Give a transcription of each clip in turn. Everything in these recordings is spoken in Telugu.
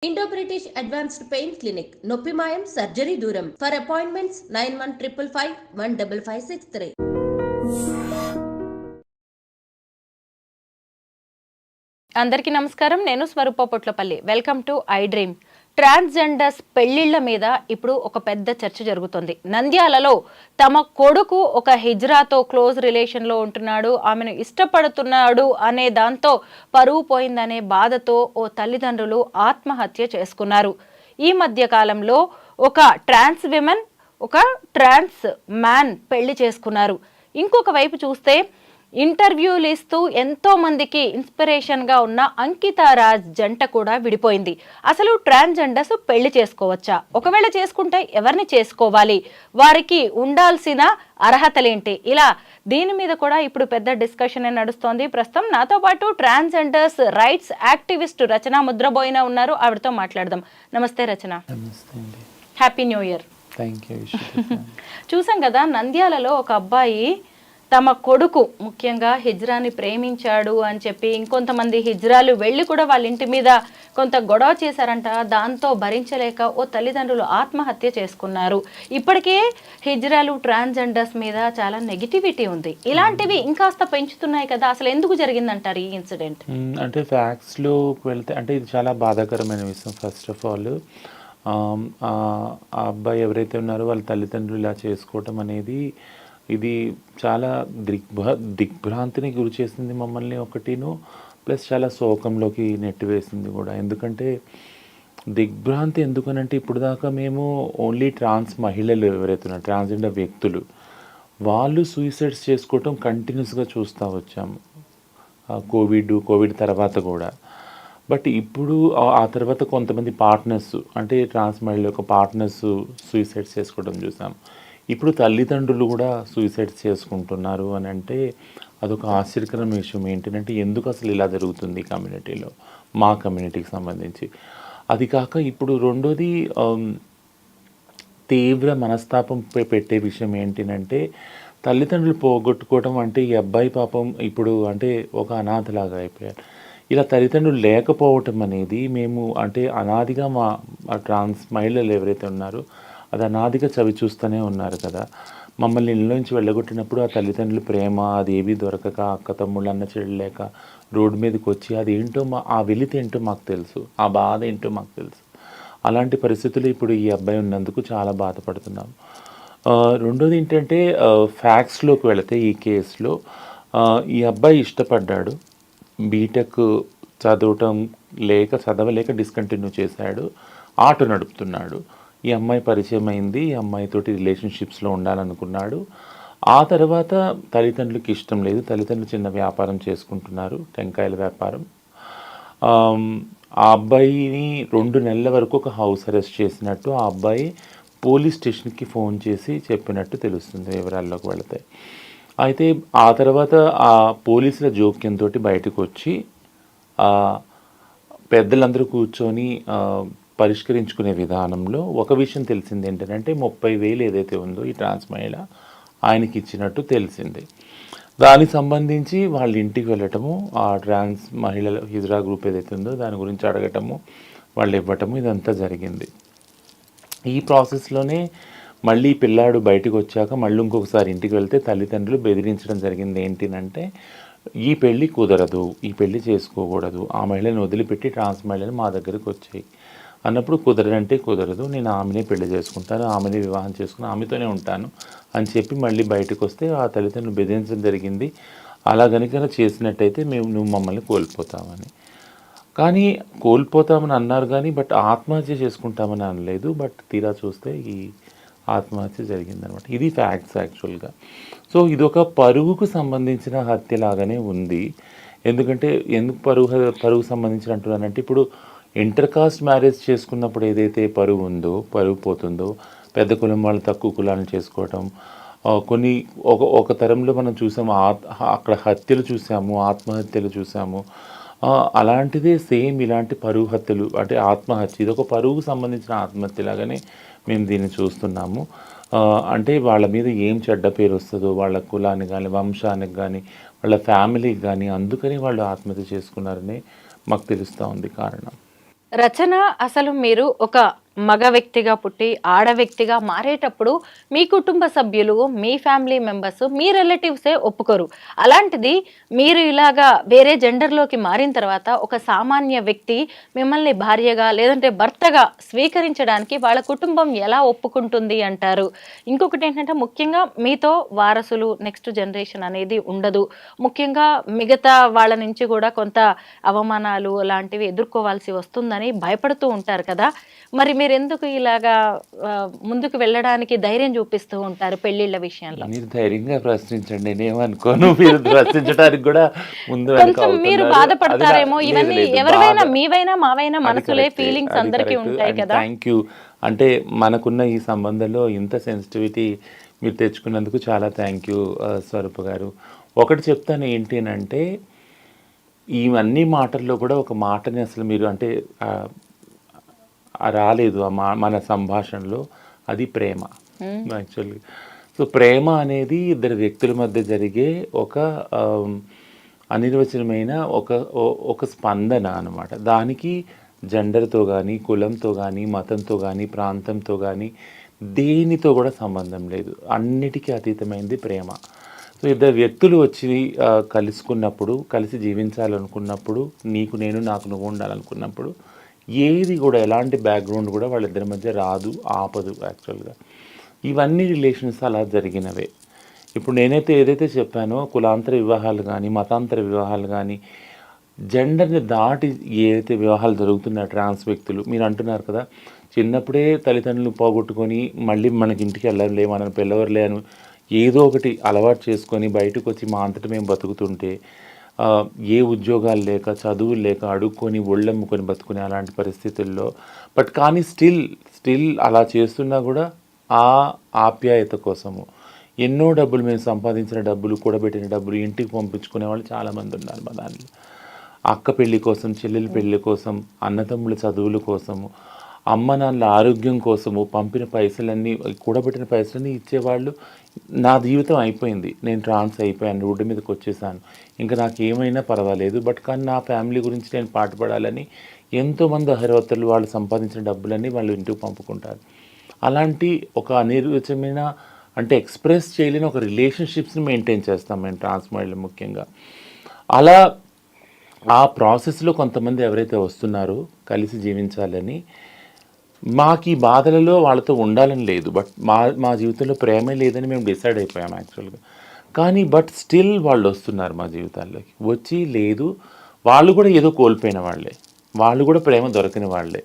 Indo-British Advanced Pain Clinic, Noppimayam Surgery Duram. For appointments 9155 15563. అందరికీ నమస్కారం. నేను Swaroopa Potlapalli. Welcome to I dream. Transgenders పెళ్లిళ్ల మీద ఇప్పుడు ఒక పెద్ద చర్చ జరుగుతుంది. నంద్యాలలో తమ కొడుకు ఒక హిజ్రాతో క్లోజ్ రిలేషన్లో ఉంటున్నాడు, ఆమెను ఇష్టపడుతున్నాడు అనే దాంతో పరువు పోయిందనే బాధతో ఓ తల్లిదండ్రులు ఆత్మహత్య చేసుకున్నారు. ఈ మధ్య కాలంలో ఒక ట్రాన్స్ విమెన్, ఒక ట్రాన్స్ మ్యాన్ పెళ్లి చేసుకున్నారు. ఇంకొక వైపు చూస్తే ఇంటర్వ్యూలు ఇస్తూ ఎంతో మందికి ఇన్స్పిరేషన్గా ఉన్న అంకితా రాజ్ జంట కూడా విడిపోయింది. అసలు ట్రాన్స్జెండర్స్ పెళ్లి చేసుకోవచ్చా? ఒకవేళ చేసుకుంటే ఎవరిని చేసుకోవాలి? వారికి ఉండాల్సిన అర్హతలేంటి? ఇలా దీని మీద కూడా ఇప్పుడు పెద్ద డిస్కషన్ నడుస్తోంది. ప్రస్తుతం నాతో పాటు ట్రాన్స్జెండర్స్ రైట్స్ యాక్టివిస్ట్ రచన ముద్రబోయిన ఉన్నారు. ఆవిడతో మాట్లాడదాం. నమస్తే రచన. Happy new year. చూసాం కదా, నంద్యాలలో ఒక అబ్బాయి తమ కొడుకు ముఖ్యంగా హిజ్రాని ప్రేమించాడు అని చెప్పి ఇంకొంతమంది హిజ్రాలు వెళ్ళి కూడా వాళ్ళ ఇంటి మీద కొంత గొడవ చేశారంట. దాంతో భరించలేక ఓ తల్లిదండ్రులు ఆత్మహత్య చేసుకున్నారు. ఇప్పటికే హిజ్రాలు ట్రాన్స్జెండర్స్ మీద చాలా నెగిటివిటీ ఉంది. ఇలాంటివి ఇంకాస్త పెంచుతున్నాయి కదా, అసలు ఎందుకు జరిగిందంటారు ఈ ఇన్సిడెంట్? అంటే ఫ్యాక్ట్స్లోకి వెళ్తే అంటే ఇది చాలా బాధాకరమైన విషయం. ఫస్ట్ ఆఫ్ ఆల్ ఆ అబ్బాయి ఎవరైతే ఉన్నారో వాళ్ళ తల్లిదండ్రులు ఇలా చేసుకోవటం అనేది ఇది చాలా దిగ్భ్రాంతిని గురి చేసింది మమ్మల్ని ఒకటిను, ప్లస్ చాలా శోకంలోకి నెట్టివేసింది కూడా. ఎందుకంటే దిగ్భ్రాంతి ఎందుకనంటే ఇప్పుడు దాకా మేము ఓన్లీ ట్రాన్స్ మహిళలు ఎవరైతే ఉన్నారు, ట్రాన్స్జెండర్ వ్యక్తులు, వాళ్ళు సూసైడ్స్ చేసుకోవటం కంటిన్యూస్గా చూస్తూ వచ్చాము కోవిడ్ తర్వాత కూడా. బట్ ఇప్పుడు ఆ తర్వాత కొంతమంది పార్ట్నర్స్ అంటే ట్రాన్స్ మహిళల యొక్క పార్ట్నర్స్ సూసైడ్స్ చేసుకోవడం చూసాం. ఇప్పుడు తల్లిదండ్రులు కూడా సూసైడ్స్ చేసుకుంటున్నారు అని అంటే అదొక ఆశ్చర్యకరమైన విషయం. ఏంటంటే ఎందుకు అసలు ఇలా జరుగుతుంది కమ్యూనిటీలో, మా కమ్యూనిటీకి సంబంధించి. అది కాక ఇప్పుడు రెండోది తీవ్ర మనస్తాపం పెట్టే విషయం ఏంటంటే తల్లిదండ్రులు పోగొట్టుకోవడం. అంటే ఈ అబ్బాయి పాపం ఇప్పుడు అంటే ఒక అనాథలాగా అయిపోయారు. ఇలా తల్లిదండ్రులు లేకపోవటం అనేది మేము అంటే అనాదిగా మా ట్రాన్స్ మహిళలు ఎవరైతే ఉన్నారో అది అనాదిగా చవి చూస్తూనే ఉన్నారు కదా. మమ్మల్ని ఇళ్ళలోంచి వెళ్ళగొట్టినప్పుడు ఆ తల్లిదండ్రుల ప్రేమ అది ఏవి దొరకక, అక్క తమ్ముళ్ళు అన్న చెల్లలేక రోడ్డు మీదకి వచ్చి అది ఏంటో ఆ వెలితి ఏంటో మాకు తెలుసు, ఆ బాధ ఏంటో మాకు తెలుసు. అలాంటి పరిస్థితులు ఇప్పుడు ఈ అబ్బాయి ఉన్నందుకు చాలా బాధపడుతున్నాం. రెండోది ఏంటంటే ఫ్యాక్ట్స్లోకి వెళితే ఈ కేసులో ఈ అబ్బాయి ఇష్టపడ్డాడు, బీటెక్ చదవలేక డిస్కంటిన్యూ చేశాడు, ఆటో నడుపుతున్నాడు. ఈ అమ్మాయి పరిచయం అయింది, ఈ అమ్మాయితోటి రిలేషన్షిప్స్లో ఉండాలనుకున్నాడు. ఆ తర్వాత తల్లిదండ్రులకి ఇష్టం లేదు, తల్లిదండ్రులు చిన్న వ్యాపారం చేసుకుంటున్నారు, టెంకాయల వ్యాపారం. ఆ అబ్బాయిని 2 నెలల వరకు ఒక హౌస్ అరెస్ట్ చేసినట్టు ఆ అబ్బాయి పోలీస్ స్టేషన్కి ఫోన్ చేసి చెప్పినట్టు తెలుస్తుంది వివరాల్లోకి వెళితే. అయితే ఆ తర్వాత ఆ పోలీసుల జోక్యంతో బయటకు వచ్చి పెద్దలందరూ కూర్చొని పరిష్కరించుకునే విధానంలో ఒక విషయం తెలిసింది ఏంటంటే 30,000 ఏదైతే ఉందో ఈ ట్రాన్స్ మహిళ ఆయనకి ఇచ్చినట్టు తెలిసింది. దానికి సంబంధించి వాళ్ళ ఇంటికి వెళ్ళటము, ఆ ట్రాన్స్ మహిళల హిజ్రా గ్రూప్ ఏదైతే ఉందో దాని గురించి అడగటము, వాళ్ళు ఇవ్వటము, ఇదంతా జరిగింది. ఈ ప్రాసెస్లోనే మళ్ళీ పిల్లాడు బయటకు వచ్చాక మళ్ళీ ఇంకొకసారి ఇంటికి వెళ్తే తల్లిదండ్రులు బెదిరించడం జరిగింది. ఏంటినంటే ఈ పెళ్ళి కుదరదు, ఈ పెళ్ళి చేసుకోకూడదు, ఆ మహిళని వదిలిపెట్టి ట్రాన్స్ మహిళని మా దగ్గరికి వచ్చాయి అన్నప్పుడు కుదరదంటే కుదరదు, నేను ఆమెనే పెళ్లి చేసుకుంటాను, ఆమెనే వివాహం చేసుకుని ఆమెతోనే ఉంటాను అని చెప్పి మళ్ళీ బయటకు వస్తే ఆ తల్లిదండ్రులు బెదిరించడం జరిగింది. అలా కనుక చేసినట్టయితే నువ్వు మమ్మల్ని కోల్పోతామని. కానీ కోల్పోతామని అన్నారు కానీ బట్ ఆత్మహత్య చేసుకుంటామని అనలేదు. బట్ తీరా చూస్తే ఈ ఆత్మహత్య జరిగిందనమాట. ఇది ఫ్యాక్ట్స్ యాక్చువల్గా. సో ఇదొక పరువుకు సంబంధించిన హత్యలాగానే ఉంది. ఎందుకంటే ఎందుకు పరువు సంబంధించిన అంటున్నానంటే ఇప్పుడు ఇంటర్ కాస్ట్ మ్యారేజ్ చేసుకున్నప్పుడు ఏదైతే పరువు పోతుందో, పెద్ద కులం వాళ్ళు తక్కువ కులాలను చేసుకోవటం, కొన్ని ఒక తరంలో మనం చూసాము, అక్కడ హత్యలు చూసాము, ఆత్మహత్యలు చూసాము. అలాంటిదే సేమ్ ఇలాంటి పరువు హత్యలు అంటే ఆత్మహత్య, ఇది ఒక పరువుకు సంబంధించిన ఆత్మహత్యలాగానే మేము దీన్ని చూస్తున్నాము. అంటే వాళ్ళ మీద ఏం చెడ్డ పేరు వస్తుందో వాళ్ళ కులానికి కానీ, వంశానికి కానీ, వాళ్ళ ఫ్యామిలీకి కానీ, అందుకని వాళ్ళు ఆత్మహత్య చేసుకున్నారని మాకు తెలుస్తూ ఉంది కారణం. రచన, అసలు మీరు ఒక మగ వ్యక్తిగా పుట్టి ఆడ వ్యక్తిగా మారేటప్పుడు మీ కుటుంబ సభ్యులు, మీ ఫ్యామిలీ మెంబర్స్, మీ రిలేటివ్సే ఒప్పుకోరు. అలాంటిది మీరు ఇలాగా వేరే జెండర్లోకి మారిన తర్వాత ఒక సామాన్య వ్యక్తి మిమ్మల్ని భార్యగా లేదంటే భర్తగా స్వీకరించడానికి వాళ్ళ కుటుంబం ఎలా ఒప్పుకుంటుంది అంటారు? ఇంకొకటి ఏంటంటే ముఖ్యంగా మీతో వారసులు, నెక్స్ట్ జనరేషన్ అనేది ఉండదు. ముఖ్యంగా మిగతా వాళ్ళ నుంచి కూడా కొంత అవమానాలు లాంటివి ఎదుర్కోవాల్సి వస్తుందని భయపడుతూ ఉంటారు కదా. మరి మీరు ఎందుకు ఇలాగా ముందుకు వెళ్ళడానికి ధైర్యం చూపిస్తూ ఉంటారు పెళ్లిళ్ళ విషయంలో? మీరు ధైర్యంగా ప్రశ్నించండి, నేనేమనుకోను. మీరు ప్రశ్నించడానికి కూడా ముందు కొంచెం మీరు బాధపడతారేమో. ఇవన్నీ ఎవరివైనా, మీవైనా మావైనా మనసులే ఫీలింగ్స్ అందరికీ ఉంటాయి కదా. Thank you. అంటే మనకున్న ఈ సంబంధంలో ఇంత సెన్సిటివిటీ మీరు తెచ్చుకున్నందుకు చాలా థ్యాంక్ యూ స్వరూప గారు. ఒకటి చెప్తాను ఏంటి అంటే, ఇవన్నీ మాటల్లో కూడా ఒక మాటని అసలు మీరు అంటే రాలేదు మన సంభాషణలో, అది ప్రేమ యాక్చువల్లీ. సో ప్రేమ అనేది ఇద్దరు వ్యక్తుల మధ్య జరిగే ఒక అనిర్వచనమైన ఒక స్పందన అనమాట. దానికి జెండర్తో కానీ, కులంతో కానీ, మతంతో కానీ, ప్రాంతంతో కానీ, దేనితో కూడా సంబంధం లేదు. అన్నిటికీ అతీతమైనది ప్రేమ. సో ఇద్దరు వ్యక్తులు వచ్చి కలుసుకున్నప్పుడు, కలిసి జీవించాలనుకున్నప్పుడు, నీకు నేను, నాకు నువ్వు ఉండాలనుకున్నప్పుడు, ఏది కూడా ఎలాంటి బ్యాక్గ్రౌండ్ కూడా వాళ్ళిద్దరి మధ్య రాదు, ఆపదు యాక్చువల్గా. ఇవన్నీ రిలేషన్స్ అలా జరిగినవే. ఇప్పుడు నేనైతే ఏదైతే చెప్పానో, కులాంతర వివాహాలు కానీ, మతాంతర వివాహాలు కానీ, జెండర్ని దాటి ఏదైతే వివాహాలు జరుగుతున్నాయో ట్రాన్స్ వ్యక్తులు, మీరు అంటున్నారు కదా, చిన్నప్పుడే తల్లిదండ్రులు పోగొట్టుకొని మళ్ళీ మనకి ఇంటికి వెళ్ళలే, మనం పిల్లవర్లే అని ఏదో ఒకటి అలవాటు చేసుకొని బయటకు వచ్చి మా అంతటా మేము బతుకుతుంటే, ఏ ఉద్యోగాలు లేక, చదువులు లేక, అడుక్కొని ఒళ్ళమ్ముకొని బతుకునే అలాంటి పరిస్థితుల్లో, బట్ కానీ స్టిల్ అలా చేస్తున్నా కూడా ఆ ఆప్యాయత కోసము ఎన్నో డబ్బులు, మేము సంపాదించిన డబ్బులు, కూడబెట్టిన డబ్బులు ఇంటికి పంపించుకునే వాళ్ళు చాలామంది ఉన్నారు మా దాంట్లో. అక్క పెళ్ళి కోసం, చెల్లెల పెళ్ళి కోసం, అన్నతమ్ముల చదువుల కోసము, అమ్మ నాన్నల ఆరోగ్యం కోసము పంపిన పైసలన్నీ, కూడబెట్టిన పైసలన్నీ ఇచ్చేవాళ్ళు. నా జీవితం అయిపోయింది, నేను ట్రాన్స్ అయిపోయాను, రోడ్డు మీదకి వచ్చేసాను, ఇంకా నాకు ఏమైనా పర్వాలేదు, బట్ కానీ నా ఫ్యామిలీ గురించి నేను పాటుపడాలని ఎంతోమంది అహర్వతలు వాళ్ళు సంపాదించిన డబ్బులన్నీ వాళ్ళు ఇంటికి పంపుకుంటారు. అలాంటి ఒక అనిర్వచనమైన అంటే ఎక్స్ప్రెస్ చేయలేని ఒక రిలేషన్షిప్స్ని మెయింటైన్ చేస్తాం మేము ట్రాన్స్ మహిళలు ముఖ్యంగా. అలా ఆ ప్రాసెస్లో కొంతమంది ఎవరైతే వస్తున్నారో కలిసి జీవించాలని, మాకు ఈ బాధలలో వాళ్ళతో ఉండాలని లేదు, బట్ మా జీవితంలో ప్రేమే లేదని మేము డిసైడ్ అయిపోయాం యాక్చువల్గా. కానీ బట్ స్టిల్ వాళ్ళు వస్తున్నారు మా జీవితాల్లోకి. వచ్చి లేదు, వాళ్ళు కూడా ఏదో కోల్పోయిన వాళ్ళే, వాళ్ళు కూడా ప్రేమ దొరకని వాళ్ళే.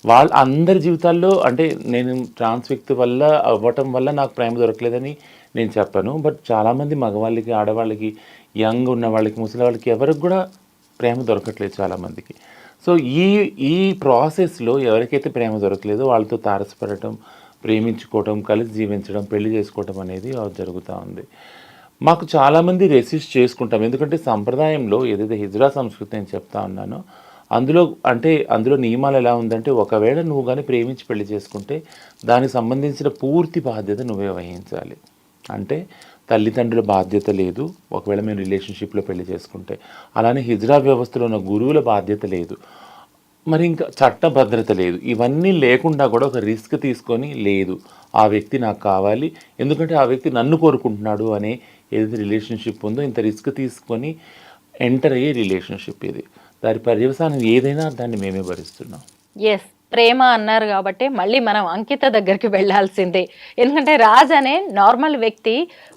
వాళ్ళ అందరి జీవితాల్లో అంటే నేను ట్రాన్స్ వ్యక్తి వల్ల అవ్వటం వల్ల నాకు ప్రేమ దొరకలేదని నేను చెప్పాను, బట్ చాలామంది మగవాళ్ళకి, ఆడవాళ్ళకి, యంగ్ ఉన్న వాళ్ళకి, ముసలి వాళ్ళకి ఎవరికి కూడా ప్రేమ దొరకట్లేదు చాలామందికి. సో ఈ ప్రాసెస్లో ఎవరికైతే ప్రేమ దొరకలేదో వాళ్ళతో తారసపడటం, ప్రేమించుకోవటం, కలిసి జీవించడం, పెళ్లి చేసుకోవటం అనేది జరుగుతూ ఉంది. మాకు చాలామంది రెసిస్ట్ చేసుకుంటాం, ఎందుకంటే సంప్రదాయంలో ఏదైతే హిజ్రా సంస్కృతి నేను చెప్తా ఉన్నానో అందులో నియమాలు ఎలా ఉందంటే, ఒకవేళ నువ్వు కానీ ప్రేమించి పెళ్లి చేసుకుంటే దానికి సంబంధించిన పూర్తి బాధ్యత నువ్వే వహించాలి. అంటే తల్లిదండ్రుల బాధ్యత లేదు ఒకవేళ మేము రిలేషన్షిప్లో పెళ్లి చేసుకుంటే, అలానే హిజ్రా వ్యవస్థలో ఉన్న గురువుల బాధ్యత లేదు, మరి ఇంకా చట్టభద్రత లేదు. ఇవన్నీ లేకుండా కూడా ఒక రిస్క్ తీసుకొని, లేదు ఆ వ్యక్తి నాకు కావాలి, ఎందుకంటే ఆ వ్యక్తి నన్ను కోరుకుంటున్నాడు అనే ఏదైతే రిలేషన్షిప్ ఉందో, ఇంత రిస్క్ తీసుకొని ఎంటర్ అయ్యే రిలేషన్షిప్ ఇది. దాని పర్యవసానం ఏదైనా దాన్ని మేమే భరిస్తున్నాం. ఎస్, ప్రేమ అన్నారు కాబట్టి మళ్ళీ మనం అంకిత దగ్గరికి వెళ్ళాల్సిందే. ఎందుకంటే రాజ్ అనే నార్మల్ వ్యక్తి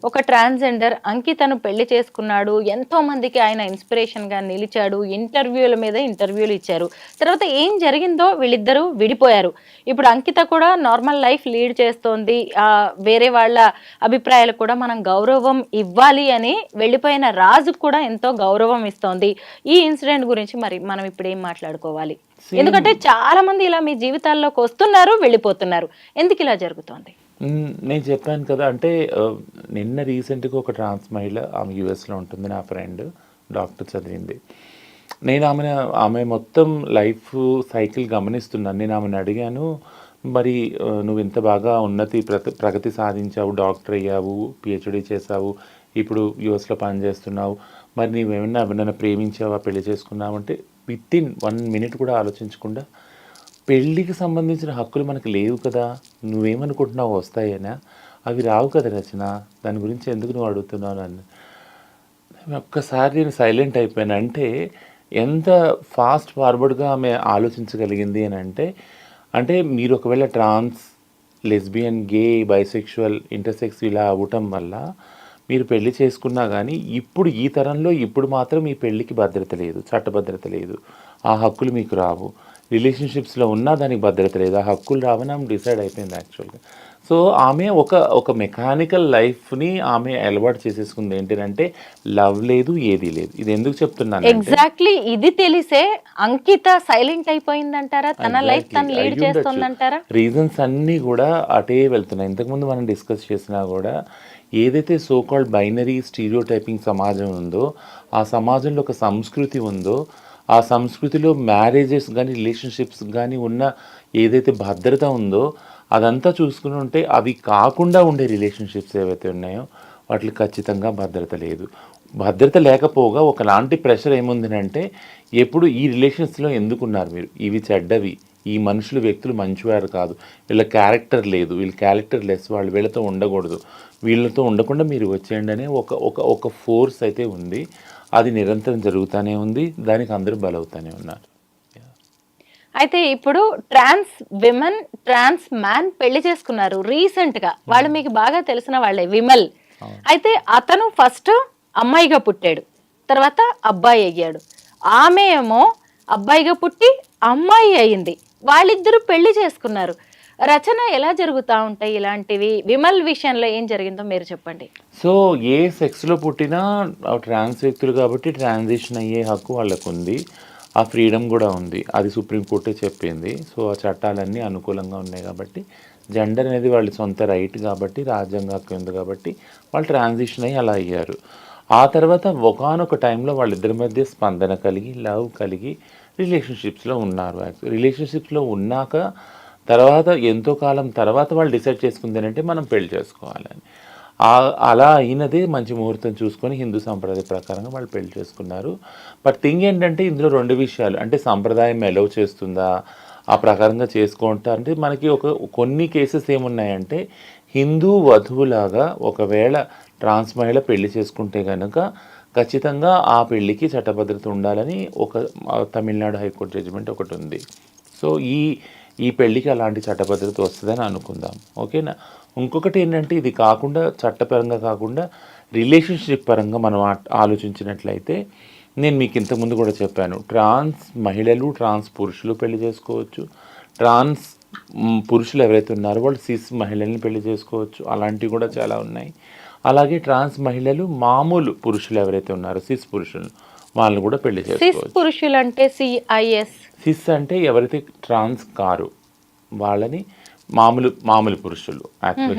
ఒక ట్రాన్స్జెండర్ అంకితను పెళ్లి చేసుకున్నాడు, ఎంతో మందికి ఆయన ఇన్స్పిరేషన్గా నిలిచాడు, ఇంటర్వ్యూల మీద ఇంటర్వ్యూలు ఇచ్చారు. తర్వాత ఏం జరిగిందో వీళ్ళిద్దరూ విడిపోయారు. ఇప్పుడు అంకిత కూడా నార్మల్ లైఫ్ లీడ్ చేస్తోంది. వేరే వాళ్ళ అభిప్రాయాలు కూడా మనం గౌరవం ఇవ్వాలి అని వెళ్ళిపోయిన రాజుకు కూడా ఎంతో గౌరవం ఇస్తోంది. ఈ ఇన్సిడెంట్ గురించి మరి మనం ఇప్పుడు ఏం మాట్లాడుకోవాలి? ఎందుకంటే చాలా మంది ఇలా మీ జీవితాల్లోకి వస్తున్నారు, వెళ్ళిపోతున్నారు. ఎందుకు ఇలా జరుగుతోంది? నేను చెప్పాను కదా, అంటే నిన్న రీసెంట్గా ఒక ట్రాన్స్ మహిళ, ఆమె యూఎస్లో ఉంటుంది, నా ఫ్రెండ్, డాక్టర్ చదివింది. నేను ఆమె మొత్తం లైఫ్ సైకిల్ గమనిస్తున్నాను. నేను ఆమెను అడిగాను, మరి నువ్వు ఇంత బాగా ప్రగతి సాధించావు, డాక్టర్ అయ్యావు, పిహెచ్డి చేసావు, ఇప్పుడు యూఎస్లో పనిచేస్తున్నావు, మరి నీవేమన్నా ఎవరినైనా ప్రేమించావా, పెళ్లి చేసుకున్నావు అంటే విత్ ఇన్ 1 మినిట్ కూడా ఆలోచించకుండా పెళ్ళికి సంబంధించిన హక్కులు మనకు లేవు కదా, నువ్వేమనుకుంటున్నావు వస్తాయనా, అవి రావు కదా రచన, దాని గురించి ఎందుకు నువ్వు అడుగుతున్నావు నన్ను. ఒక్కసారి నేను సైలెంట్ అయిపోయాను. అంటే ఎంత ఫాస్ట్ ఫార్వర్డ్గా ఆమె ఆలోచించగలిగింది అని అంటే మీరు ఒకవేళ ట్రాన్స్, లెస్బియన్, గే, బైసెక్షువల్, ఇంటర్సెక్స్ ఇలా అవ్వటం వల్ల మీరు పెళ్లి చేసుకున్నా కానీ ఇప్పుడు ఈ తరంలో ఇప్పుడు మాత్రం ఈ పెళ్ళికి భద్రత లేదు, చట్టభద్రత లేదు, ఆ హక్కులు మీకు రావు. రిలేషన్షిప్స్లో ఉన్నా దానికి భద్రత లేదు, ఆ హక్కులు రావని ఆమె డిసైడ్ అయిపోయింది యాక్చువల్గా. సో ఆమె ఒక మెకానికల్ లైఫ్ని ఆమె అలవాటు చేసేసుకుంది. ఏంటంటే లవ్ లేదు, ఏది లేదు. ఇది ఎందుకు చెప్తున్నాను, ఎగ్జాక్ట్లీ ఇది తెలిసే అంకిత సైలెంట్ అయిపోయిందంటారా, తన లైఫ్ తను లీడ్ చేస్తుందంటారా? రీజన్స్ అన్నీ కూడా అటే వెళ్తున్నాయి. ఇంతకుముందు మనం డిస్కస్ చేసినా కూడా ఏదైతే సో కాల్డ్ బైనరీ స్టీరియోటైపింగ్ సమాజం ఉందో, ఆ సమాజంలో ఒక సంస్కృతి ఉందో, ఆ సంస్కృతిలో మ్యారేజెస్ కానీ రిలేషన్షిప్స్ కానీ ఉన్న ఏదైతే భద్రత ఉందో అదంతా చూసుకుని ఉంటే అవి కాకుండా ఉండే రిలేషన్షిప్స్ ఏవైతే ఉన్నాయో వాటికి ఖచ్చితంగా భద్రత లేదు. భద్రత లేకపోగా ఒకలాంటి ప్రెషర్ ఏముందంటే ఎప్పుడు ఈ రిలేషన్స్లో ఎందుకున్నారు మీరు, ఇవి చెడ్డవి, ఈ మనుషులు వ్యక్తులు మంచివారు కాదు, వీళ్ళ క్యారెక్టర్ లేదు, వీళ్ళ క్యారెక్టర్ లెస్, వాళ్ళు వీళ్ళతో ఉండకూడదు, వీళ్ళతో ఉండకుండా మీరు వచ్చేయండి అనే ఒక ఫోర్స్ అయితే ఉంది. అది నిరంతరం జరుగుతూనే ఉంది, దానికి అందరూ బలవుతూనే ఉన్నారు. అయితే ఇప్పుడు ట్రాన్స్ విమెన్, ట్రాన్స్ మ్యాన్ పెళ్లి చేసుకున్నారు రీసెంట్ గా, వాళ్ళు మీకు బాగా తెలిసిన వాళ్ళే, విమల్. అయితే అతను ఫస్ట్ అమ్మాయిగా పుట్టాడు, తర్వాత అబ్బాయి అయ్యాడు. ఆమె ఏమో అబ్బాయిగా పుట్టి అమ్మాయి అయింది, వాళ్ళిద్దరూ పెళ్లి చేసుకున్నారు. రచన ఎలా జరుగుతూ ఉంటాయి ఇలాంటివి? విమల్ విషయంలో ఏం జరిగిందో మీరు చెప్పండి. సో ఏ సెక్స్లో పుట్టినా ట్రాన్స్ వ్యక్తులు కాబట్టి ట్రాన్సిషన్ అయ్యే హక్కు వాళ్ళకు ఉంది, ఆ ఫ్రీడమ్ కూడా ఉంది. అది సుప్రీంకోర్టే చెప్పింది. సో ఆ చట్టాలన్నీ అనుకూలంగా ఉన్నాయి కాబట్టి, జెండర్ అనేది వాళ్ళ సొంత రైట్ కాబట్టి, రాజ్యాంగ హక్కు ఉంది కాబట్టి వాళ్ళు ట్రాన్సిషన్ అయ్యి అలా అయ్యారు. ఆ తర్వాత ఒకానొక టైంలో వాళ్ళిద్దరి మధ్య స్పందన కలిగి, లవ్ కలిగి రిలేషన్షిప్స్లో ఉన్నారు. రిలేషన్షిప్స్లో ఉన్నాక తర్వాత ఎంతో కాలం తర్వాత వాళ్ళు డిసైడ్ చేసుకుంది ఏంటంటే మనం పెళ్లి చేసుకోవాలని. అలా అయినదే మంచి ముహూర్తం చూసుకొని హిందూ సంప్రదాయ ప్రకారంగా వాళ్ళు పెళ్లి చేసుకున్నారు. బట్ థింగ్ ఏంటంటే ఇందులో 2 విషయాలు, అంటే సంప్రదాయం ఎలవ్ చేస్తుందా, ఆ ప్రకారంగా చేసుకుంటారంటే మనకి కొన్ని కేసెస్ ఏమున్నాయంటే హిందూ వధువులాగా ఒకవేళ ట్రాన్స్ మహిళ పెళ్లి చేసుకుంటే కనుక ఖచ్చితంగా ఆ పెళ్లికి చట్టభద్రత ఉండాలని ఒక తమిళనాడు హైకోర్టు జడ్జిమెంట్ ఒకటి ఉంది. సో ఈ పెళ్ళికి అలాంటి చట్టభద్రత వస్తుందని అనుకుందాం, ఓకేనా. ఇంకొకటి ఏంటంటే ఇది కాకుండా చట్టపరంగా కాకుండా రిలేషన్షిప్ పరంగా మనం ఆలోచించినట్లయితే నేను మీకు ఇంతకుముందు కూడా చెప్పాను, ట్రాన్స్ మహిళలు, ట్రాన్స్ పురుషులు పెళ్లి చేసుకోవచ్చు. ట్రాన్స్ పురుషులు ఎవరైతే ఉన్నారో వాళ్ళు సిస్ మహిళల్ని పెళ్లి చేసుకోవచ్చు, అలాంటివి కూడా చాలా ఉన్నాయి. అలాగే ట్రాన్స్ మహిళలు మామూలు పురుషులు ఎవరైతే ఉన్నారో సిస్ పురుషులు వాళ్ళని కూడా పెళ్లి చేసుకోవచ్చు. పురుషులు అంటే సిస్ అంటే ఎవరైతే ట్రాన్స్ కారు వాళ్ళని మామూలు పురుషులు,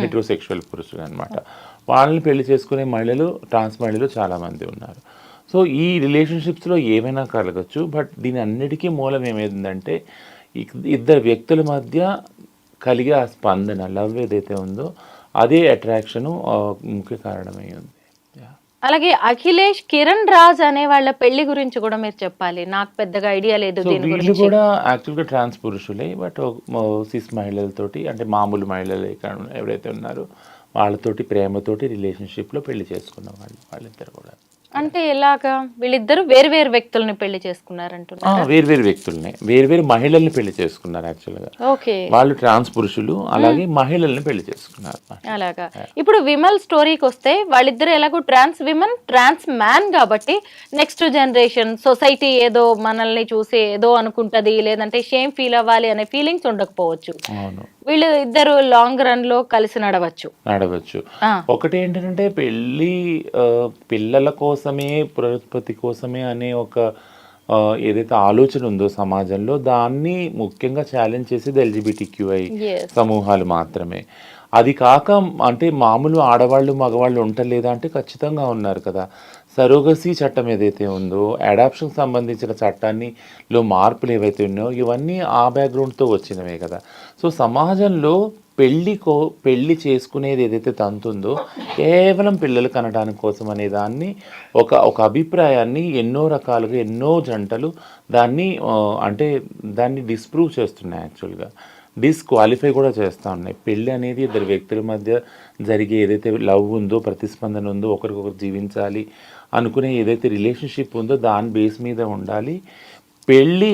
హెట్రోసెక్షువల్ పురుషులు అనమాట, వాళ్ళని పెళ్లి చేసుకునే మహిళలు, ట్రాన్స్ మహిళలు చాలామంది ఉన్నారు. సో ఈ రిలేషన్షిప్స్లో ఏమైనా కలగచ్చు. బట్ దీని అన్నిటికీ మూలం ఏమైందంటే ఇద్దరు వ్యక్తుల మధ్య కలిగే ఆ స్పందన, లవ్ ఏదైతే ఉందో అదే అట్రాక్షను ముఖ్య కారణమై ఉంది. అలాగే అఖిలేష్, కిరణ్ రాజ్ అనే వాళ్ళ పెళ్లి గురించి కూడా మీరు చెప్పాలి, నాకు పెద్దగా ఐడియా లేదు దీని గురించి. వీళ్ళు కూడా యాక్చువల్గా ట్రాన్స్ పురుషులే, బట్ సిస్ మహిళలతోటి, అంటే మామూలు మహిళలు ఎవరైతే ఉన్నారో వాళ్ళతోటి ప్రేమతోటి రిలేషన్షిప్లో పెళ్లి చేసుకున్న వాళ్ళిద్దరు కూడా. అంటే ఎలాగా వీళ్ళిద్దరు వేరు వ్యక్తుల్ని పెళ్లి చేసుకున్నారంటున్నారు? వేరు వ్యక్తుల్ని, వేరు మహిళల్ని పెళ్లి చేసుకున్నారు యాక్చువల్గా. ఓకే, వాళ్ళు ట్రాన్స్ పురుషులు, అలాగే మహిళల్ని పెళ్లి చేసుకున్నారు. అలాగా. ఇప్పుడు విమల్ స్టోరీకి వస్తే వాళ్ళిద్దరు ఎలాగో ట్రాన్స్ విమన్, ట్రాన్స్ మ్యాన్ కాబట్టి నెక్స్ట్ జనరేషన్ సొసైటీ ఏదో మనల్ని చూసి ఏదో అనుకుంటది, లేదంటే షేమ్ ఫీల్ అవ్వాలి అనే ఫీలింగ్స్ ఉండకపోవచ్చు. అవును, వీళ్ళు ఇద్దరు లాంగ్ రన్ లో కలిసి నడవచ్చు. ఒకటి ఏంటంటే పెళ్ళి పిల్లల కోసమే, పునరుత్పత్తి కోసమే అనే ఒక ఏదైతే ఆలోచన ఉందో సమాజంలో, దాన్ని ముఖ్యంగా ఛాలెంజ్ చేసేది LGBTQI సమూహాలు మాత్రమే. అది కాక అంటే మామూలు ఆడవాళ్ళు మగవాళ్ళు ఉండలేదా అంటే ఖచ్చితంగా ఉన్నారు కదా. సరోగసీ చట్టం ఏదైతే ఉందో, అడాప్షన్కి సంబంధించిన చట్టాన్నిలో మార్పులు ఏవైతే ఉన్నాయో ఇవన్నీ ఆ బ్యాక్గ్రౌండ్తో వచ్చినవే కదా. సో సమాజంలో పెళ్ళి చేసుకునేది ఏదైతే తంతుందో కేవలం పిల్లలు కనడానికి కోసం అనే దాన్ని ఒక అభిప్రాయాన్ని ఎన్నో రకాలుగా ఎన్నో జంటలు దాన్ని అంటే దాన్ని డిస్ప్రూవ్ చేస్తున్నాయి, యాక్చువల్గా డిస్క్వాలిఫై కూడా చేస్తూ ఉన్నాయి. పెళ్ళి అనేది ఇద్దరు వ్యక్తుల మధ్య జరిగే ఏదైతే లవ్ ఉందో, ప్రతిస్పందన ఉందో, ఒకరికొకరు జీవించాలి అనుకునే ఏదైతే రిలేషన్షిప్ ఉందో దాని బేస్ మీద ఉండాలి. పెళ్ళి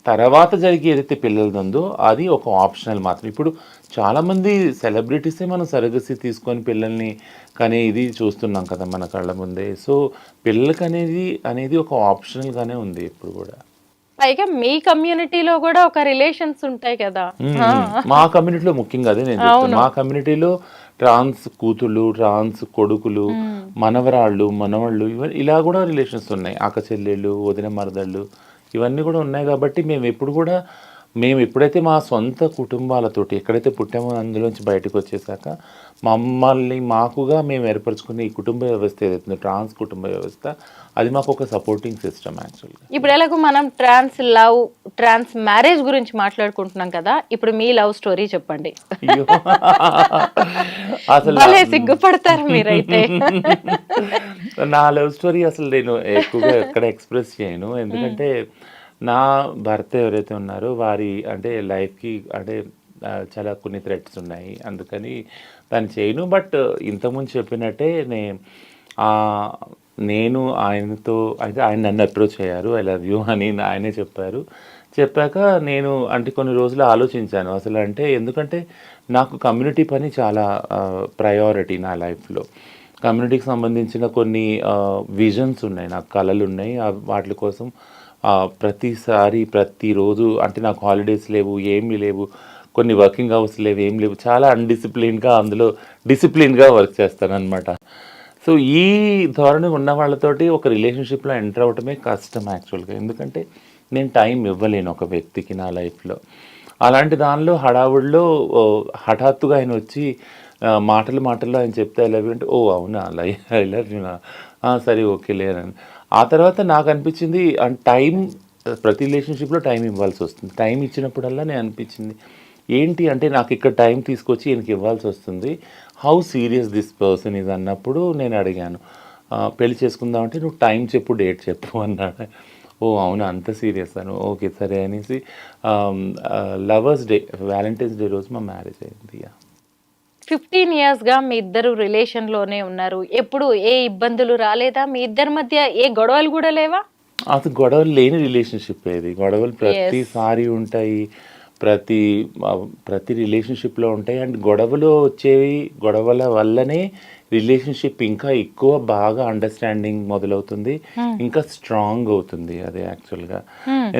తర్వాత జరిగే ఏదైతే పిల్లలది ఉందో అది ఒక ఆప్షనల్ మాత్రం. ఇప్పుడు చాలామంది సెలబ్రిటీసే మనం సరగసి తీసుకొని పిల్లల్ని కానీ ఇది చూస్తున్నాం కదా మన కళ్ళ ముందే. సో పిల్లలకి అనేది ఒక ఆప్షనల్గానే ఉంది ఇప్పుడు కూడా. పైగా మీ కమ్యూనిటీలో కూడా ఒక రిలేషన్స్ ఉంటాయి కదా. మా కమ్యూనిటీలో ముఖ్యంగా అదే నేను చెప్తాను. మా కమ్యూనిటీలో ట్రాన్స్ కూతుళ్ళు, ట్రాన్స్ కొడుకులు, మనవరాళ్ళు, మనవాళ్ళు ఇలా కూడా రిలేషన్స్ ఉన్నాయి. అక్క చెల్లెళ్ళు, వదిన మరదళ్ళు ఇవన్నీ కూడా ఉన్నాయి. కాబట్టి మేము ఎప్పుడైతే మా సొంత కుటుంబాలతోటి ఎక్కడైతే పుట్టామో అందులోంచి బయటకు వచ్చేసాక మాకుగా మేము ఏర్పరచుకునే ఈ కుటుంబ వ్యవస్థ ఏదైతుందో ట్రాన్స్ కుటుంబ వ్యవస్థ అది మాకు ఒక సపోర్టింగ్ సిస్టమ్ యాక్చువల్గా. ఇప్పుడు ఎలాగో మనం ట్రాన్స్ మ్యారేజ్ గురించి మాట్లాడుకుంటున్నాం కదా, ఇప్పుడు మీ లవ్ స్టోరీ చెప్పండి. అసలు సిగ్గుపడతారు మీరైతే. నా లవ్ స్టోరీ అసలు నేను ఎక్కువగా ఎక్కడ ఎక్స్ప్రెస్ చేయను, ఎందుకంటే నా భర్త ఎవరైతే ఉన్నారో వారి అంటే లైఫ్కి అంటే చాలా కొన్ని థ్రెట్స్ ఉన్నాయి, అందుకని దాన్ని చేయను. బట్ ఇంతకుముందు చెప్పినట్టే నేను ఆయనతో అయితే ఆయన నన్ను అప్రోచ్ అయ్యారు, ఐ లవ్ యూ అని ఆయనే చెప్పాక నేను అంటే కొన్ని రోజులు ఆలోచించాను అసలు. అంటే ఎందుకంటే నాకు కమ్యూనిటీ పని చాలా ప్రయారిటీ నా లైఫ్లో. కమ్యూనిటీకి సంబంధించిన కొన్ని విజన్స్ ఉన్నాయి, నాకు కళలు ఉన్నాయి. వాటి కోసం ప్రతిరోజు అంటే నాకు హాలిడేస్ లేవు, ఏమీ లేవు, కొన్ని వర్కింగ్ అవర్స్ లేవు, ఏం లేవు, చాలా అన్డిసిప్లిన్గా అందులో డిసిప్లిన్గా వర్క్ చేస్తాను అనమాట. సో ఈ ధోరణి ఉన్న వాళ్ళతోటి ఒక రిలేషన్షిప్లో ఎంటర్ అవటమే కష్టం యాక్చువల్గా, ఎందుకంటే నేను టైం ఇవ్వలేను ఒక వ్యక్తికి నా లైఫ్లో. అలాంటి దానిలో హడావుడిలో హఠాత్తుగా ఆయన వచ్చి మాటల్లో ఆయన చెప్తే ఐ లవ్ యూ అంటే, ఓ అవునా ఐ లవ్ యూ నా సరే ఓకే లేనని. ఆ తర్వాత నాకు అనిపించింది టైం ప్రతి రిలేషన్షిప్లో టైం ఇవ్వాల్సి వస్తుంది. టైం ఇచ్చినప్పుడల్లా నేను అనిపించింది ఏంటి అంటే నాకు ఇక్కడ టైం తీసుకొచ్చి ఈయనకి ఇవ్వాల్సి వస్తుంది, హౌ సీరియస్ దిస్ పర్సన్ ఇది అన్నప్పుడు నేను అడిగాను పెళ్లి చేసుకుందామంటే నువ్వు టైం చెప్పు, డేట్ చెప్పు అన్నాడు. ఓ అవునా అంత సీరియస్ అను, ఓకే సరే అనేసి లవర్స్ డే వ్యాలంటైన్స్ డే రోజు మా మ్యారేజ్ అయింది. 15 yearsగా మీ ఇద్దరు రిలేషన్లోనే ఉన్నారు, ఎప్పుడు ఏ ఇబ్బందులు రాలేదా? మీ ఇద్దరి మధ్య ఏ గొడవలు కూడా లేవా? అసలు గొడవలు లేని రిలేషన్షిప్ ఏది, గొడవలు ప్రతిసారి ఉంటాయి, ప్రతి రిలేషన్షిప్లో ఉంటాయి. అండ్ గొడవలు వచ్చేవి, గొడవల వల్లనే రిలేషన్షిప్ ఇంకా ఎక్కువ బాగా అండర్స్టాండింగ్ మొదలవుతుంది, ఇంకా స్ట్రాంగ్ అవుతుంది అది యాక్చువల్గా.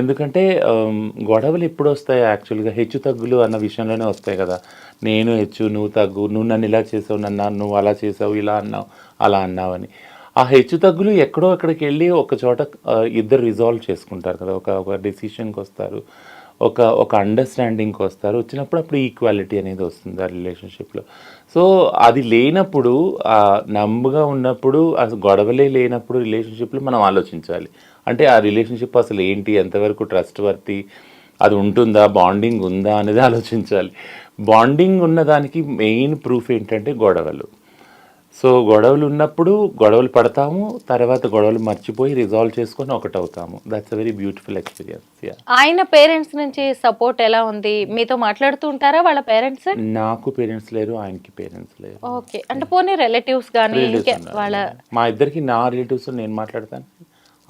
ఎందుకంటే గొడవలు ఎప్పుడు వస్తాయి యాక్చువల్గా, హెచ్చు తగ్గులు అన్న విషయంలోనే వస్తాయి కదా. నేను హెచ్చు, నువ్వు తగ్గు, నువ్వు నన్ను ఇలా చేసావు, నువ్వు అలా చేసావు, ఇలా అన్నావు, అలా అన్నావు అని. ఆ హెచ్చు తగ్గులు ఎక్కడో అక్కడికి వెళ్ళి ఒక చోట ఇద్దరు రిజాల్వ్ చేసుకుంటారు కదా, ఒక డెసిషన్కి వస్తారు, ఒక అండర్స్టాండింగ్కి వస్తారు. వచ్చినప్పుడు అప్పుడు ఈక్వాలిటీ అనేది వస్తుంది ఆ రిలేషన్షిప్లో. సో అది లేనప్పుడు, నమ్ముగా ఉన్నప్పుడు, అసలు గొడవలే లేనప్పుడు రిలేషన్షిప్లో మనం ఆలోచించాలి. అంటే ఆ రిలేషన్షిప్ అసలు ఏంటి, ఎంతవరకు ట్రస్ట్ వర్తి, అది ఉంటుందా, బాండింగ్ ఉందా అనేది ఆలోచించాలి. బాండింగ్ ఉన్నదానికి మెయిన్ ప్రూఫ్ ఏంటంటే గొడవలు. సో గొడవలు ఉన్నప్పుడు గొడవలు పడతాము, తర్వాత గొడవలు మర్చిపోయి రిజాల్వ్ చేసుకొని ఒకటవుతాము. That's a very beautiful experience. ఆయన పేరెంట్స్ నుంచి సపోర్ట్ ఎలా ఉంది? మీతో మాట్లాడుతూ ఉంటారా వాళ్ళ పేరెంట్స్? నాకు పేరెంట్స్ లేరు, ఆయనకి పేరెంట్స్ లేరు. ఓకే, అంటే పోనీ రిలేటివ్స్ కానీ వాళ్ళ మా ఇద్దరికి నా రిలేటివ్స్ నేను మాట్లాడతాను,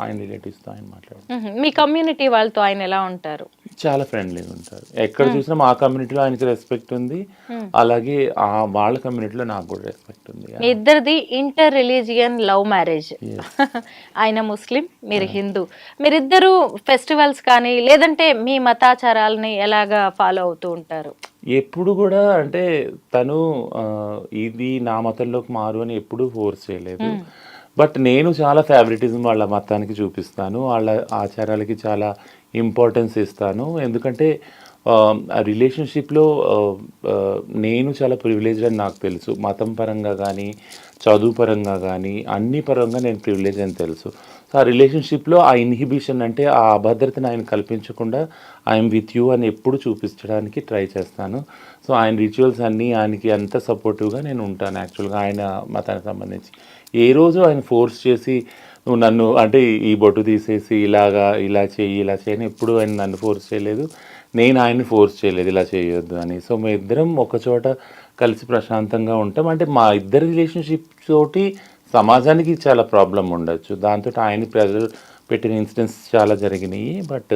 ఆయన రిలేటివ్స్తో ఆయన మాట్లాడతాను. మీ కమ్యూనిటీ వాళ్ళతో ఆయన ఎలా ఉంటారు? చాలా ఫ్రెండ్లీగా ఉంటారు. ఎక్కడ చూసినా మా కమ్యూనిటీలో ఆయనకి రెస్పెక్ట్ ఉంది, అలాగే వాళ్ళ కమ్యూనిటీలో నాకు కూడా రెస్పెక్ట్ ఉంది. మీ ఇద్దరిది ఇంటర్ రిలీజియన్ లవ్ మ్యారేజ్. ఆయన ముస్లిం, మీరు హిందూ. మీరిద్దరు ఫెస్టివల్స్ కానీ లేదంటే మీ మతాచారాలని ఎలాగా ఫాలో అవుతూ ఉంటారు? ఎప్పుడు కూడా అంటే తను ఇది నా మతంలోకి మారు అని ఎప్పుడూ ఫోర్స్ చేయలేదు. బట్ నేను చాలా ఫేవరెటిజం వాళ్ళ మతానికి చూపిస్తాను, వాళ్ళ ఆచారాలకి చాలా ఇంపార్టెన్స్ ఇస్తాను. ఎందుకంటే రిలేషన్షిప్లో నేను చాలా ప్రివిలేజ్డ్ అని నాకు తెలుసు. మతం పరంగా కానీ, చదువు పరంగా కానీ, అన్ని పరంగా నేను ప్రివిలేజ్ అని తెలుసు. సో ఆ రిలేషన్షిప్లో ఆ ఇన్హిబిషన్ అంటే ఆ అభద్రతను ఆయన కల్పించకుండా ఐఎమ్ విత్ యూ అని ఎప్పుడు చూపించడానికి ట్రై చేస్తాను. సో ఆయన రిచువల్స్ అన్నీ ఆయనకి అంత సపోర్టివ్గా నేను ఉంటాను. యాక్చువల్గా ఆయన మతానికి సంబంధించి ఏ రోజు ఆయన ఫోర్స్ చేసి నువ్వు నన్ను అంటే ఈ బొట్టు తీసేసి ఇలా చేయని ఎప్పుడు ఆయన నన్ను ఫోర్స్ చేయలేదు, నేను ఆయన్ని ఫోర్స్ చేయలేదు ఇలా చేయొద్దు అని. సో మేము ఇద్దరం ఒకచోట కలిసి ప్రశాంతంగా ఉంటాం. అంటే మా ఇద్దరి రిలేషన్షిప్ తోటి సమాజానికి చాలా ప్రాబ్లం ఉండొచ్చు, దాంతో ఆయన ప్రెజర్ పెట్టిన ఇన్సిడెంట్స్ చాలా జరిగినాయి. బట్